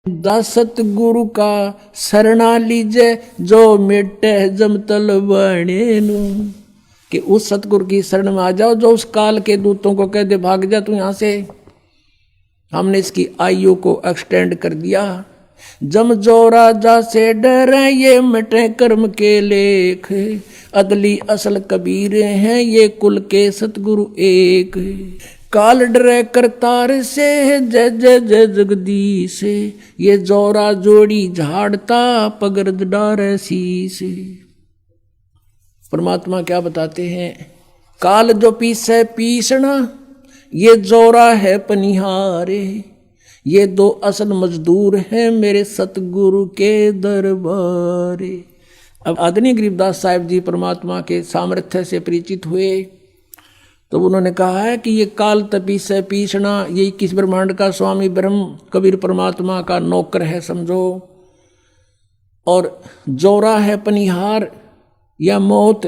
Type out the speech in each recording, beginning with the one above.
दास सतगुरु का शरणा लीजे जो मिटे जमतल बनेनु, कि उस सतगुरु की शरण में आ जाओ जो उस काल के दूतों को कह दे भाग जा तू यहां से। हमने इसकी आयु को एक्सटेंड कर दिया। जम जो राजा से डरे ये मिटे कर्म के लेख, अदली असल कबीर हैं ये कुल के सतगुरु एक। काल डरे करतार से जय जय जय जगदीश, ये जोरा जोड़ी झाड़ता पगरद डारे शीश। परमात्मा क्या बताते हैं, काल जो पीसे पीसना ये जोरा है पनिहारे, ये दो असल मजदूर हैं मेरे सतगुरु के दरबारे। अब आदरणीय गरीबदास साहिब जी परमात्मा के सामर्थ्य से परिचित हुए तो उन्होंने कहा है कि ये काल तपी से पीसना, ये 21 ब्रह्मांड का स्वामी ब्रह्म कबीर परमात्मा का नौकर है समझो, और जोरा है पनिहार या मौत,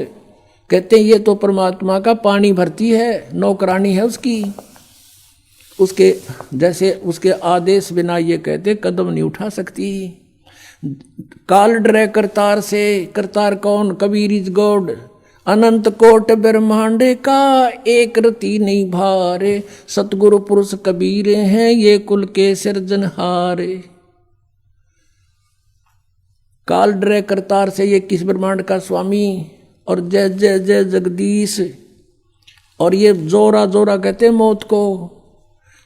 कहते हैं ये तो परमात्मा का पानी भरती है, नौकरानी है उसकी, उसके जैसे उसके आदेश बिना ये कहते कदम नहीं उठा सकती। काल डरे करतार से, करतार कौन, कबीर इज गॉड, अनंत कोट ब्रह्मांड का एक रति नहीं भारे, सतगुरु पुरुष कबीर हैं ये कुल के सिरजनहारे। काल डरे करतार से ये किस ब्रह्मांड का स्वामी, और जय जय जय जगदीश, और ये जोरा जोरा कहते हैं मौत को,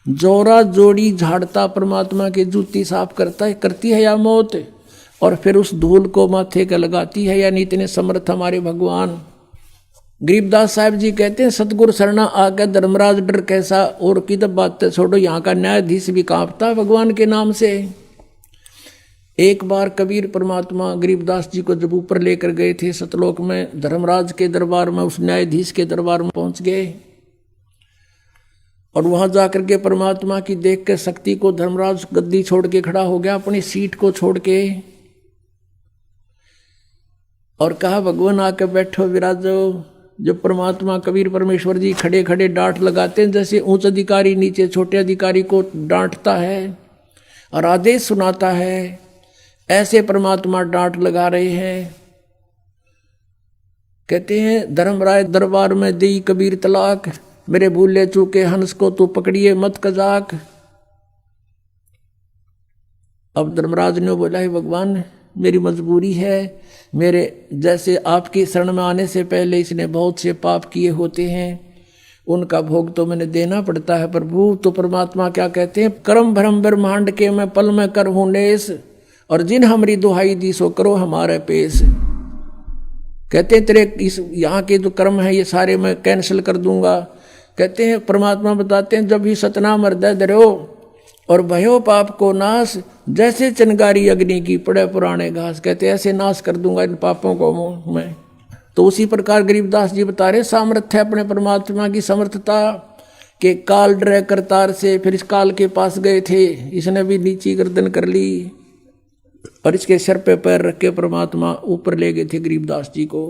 जोरा जोड़ी झाड़ता परमात्मा के जूती साफ करता है, करती है या मौत, और फिर उस धूल को माथे का लगाती है, यानी इतने समर्थ हमारे भगवान। गरीबदास साहिब जी कहते हैं सतगुरु शरणा आकर धर्मराज डर कैसा, और की तब बात छोड़ो यहाँ का न्यायाधीश भी कांपता है भगवान के नाम से। एक बार कबीर परमात्मा गरीबदास जी को जब ऊपर लेकर गए थे सतलोक में, धर्मराज के दरबार में, उस न्यायाधीश के दरबार में पहुंच गए, और वहां जाकर के परमात्मा की देख के शक्ति को धर्मराज गद्दी छोड़ के खड़ा हो गया, अपनी सीट को छोड़ के, और कहा भगवान आके बैठो विराजो। जब परमात्मा कबीर परमेश्वर जी खड़े खड़े डांट लगाते हैं, जैसे उच्च अधिकारी नीचे छोटे अधिकारी को डांटता है और आदेश सुनाता है, ऐसे परमात्मा डांट लगा रहे हैं। कहते हैं धर्मराय दरबार में दी कबीर तलाक, मेरे भूले चूके हंस को तू पकड़िए मत कजाक। अब धर्मराज ने बोला है भगवान मेरी मजबूरी है, मेरे जैसे आपकी शरण में आने से पहले इसने बहुत से पाप किए होते हैं, उनका भोग तो मैंने देना पड़ता है प्रभु। तो परमात्मा क्या कहते हैं, कर्म भ्रम ब्रह्मांड के मैं पल में कर हूं नेस, और जिन हमारी दुहाई दी सो करो हमारे पेश। कहते हैं तेरे इस यहाँ के जो कर्म है ये सारे मैं कैंसिल कर दूंगा। कहते हैं परमात्मा बताते हैं जब ही सतनाम हृदय धरो और भयो पाप को नाश, जैसे चिंगारी अग्नि की पड़े पुराने घास, कहते ऐसे नाश कर दूंगा इन पापों को मैं। तो उसी प्रकार गरीबदास जी बता रहे सामर्थ्य अपने परमात्मा की समर्थता के, काल डरे करतार से, फिर इस काल के पास गए थे, इसने भी नीची गर्दन कर ली और इसके सर पे पैर रख के परमात्मा ऊपर ले गए थे गरीबदास जी को।